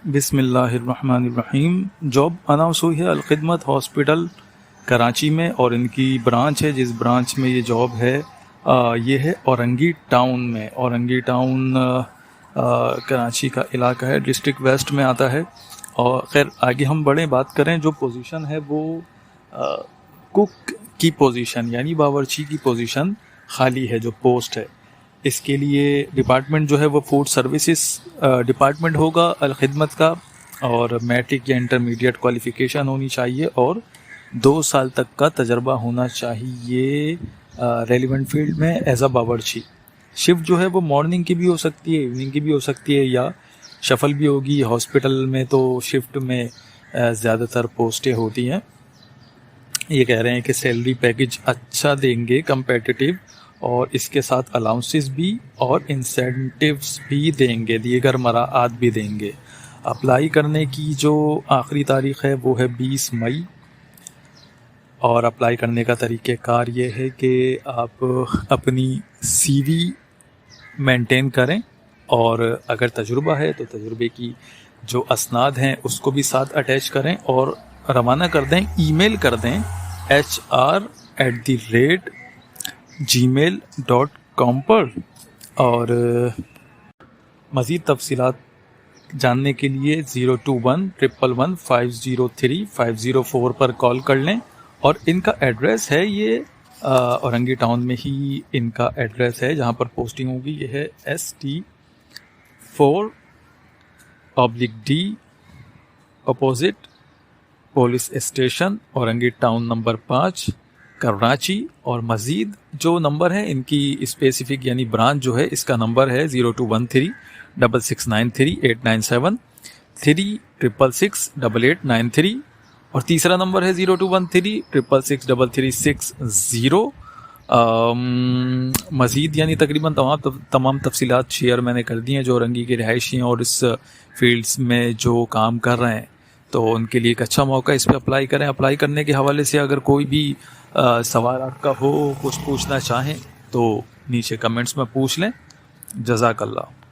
بسم اللہ الرحمن الرحیم. جاب اناؤنس ہوئی ہے الخدمت ہاسپٹل کراچی میں، اور ان کی برانچ ہے، جس برانچ میں یہ جاب ہے یہ ہے اورنگی ٹاؤن میں. اورنگی ٹاؤن کراچی کا علاقہ ہے، ڈسٹرکٹ ویسٹ میں آتا ہے. اور خیر آگے ہم بڑھیں، بات کریں. جو پوزیشن ہے وہ کک کی پوزیشن یعنی باورچی کی پوزیشن خالی ہے، جو پوسٹ ہے. اس کے لیے ڈپارٹمنٹ جو ہے وہ فوڈ سروسز ڈپارٹمنٹ ہوگا الخدمت کا، اور میٹرک یا انٹرمیڈیٹ کوالیفیکیشن ہونی چاہیے، اور 2 سال تک کا تجربہ ہونا چاہیے ریلیونٹ فیلڈ میں ایز اے باورچی. شفٹ جو ہے وہ مارننگ کی بھی ہو سکتی ہے، ایوننگ کی بھی ہو سکتی ہے، یا شفل بھی ہوگی. ہاسپٹل میں تو شفٹ میں زیادہ تر پوسٹیں ہوتی ہیں. یہ کہہ رہے ہیں کہ سیلری پیکج اچھا دیں گے، کمپیٹیٹیو، اور اس کے ساتھ الاؤنسز بھی اور انسینٹیوز بھی دیں گے، دیگر مراعات بھی دیں گے. اپلائی کرنے کی جو آخری تاریخ ہے وہ ہے 20 مئی. اور اپلائی کرنے کا طریقہ کار یہ ہے کہ آپ اپنی سی وی مینٹین کریں، اور اگر تجربہ ہے تو تجربے کی جو اسناد ہیں اس کو بھی ساتھ اٹیچ کریں اور روانہ کر دیں، ای میل کر دیں hr@gmail.com پر. اور مزید تفصیلات جاننے کے لیے 021111503 پر کال کر لیں. اور ان کا ایڈریس ہے یہ اورنگی ٹاؤن میں ہی ان کا ایڈریس ہے جہاں پر پوسٹنگ ہوگی. یہ ہے ST4/D opposite police station, Orangi town number 5 Karachi. اور مزید جو نمبر ہے ان کی اسپیسیفک یعنی برانچ جو ہے اس کا نمبر ہے 0213-6693-897 3666893. اور تیسرا نمبر ہے 0213-666360. مزید یعنی تقریباً تمام تفصیلات شیئر میں نے کر دی ہیں جو اورنگی کے رہائشی ہیں اور اس فیلڈز میں جو کام کر رہے ہیں. تو ان کے لیے ایک اچھا موقع ہے، اس پہ اپلائی کریں. اپلائی کرنے کے حوالے سے اگر کوئی بھی سوال آپ کا ہو، کچھ پوچھنا چاہیں تو نیچے کمنٹس میں پوچھ لیں. جزاک اللہ.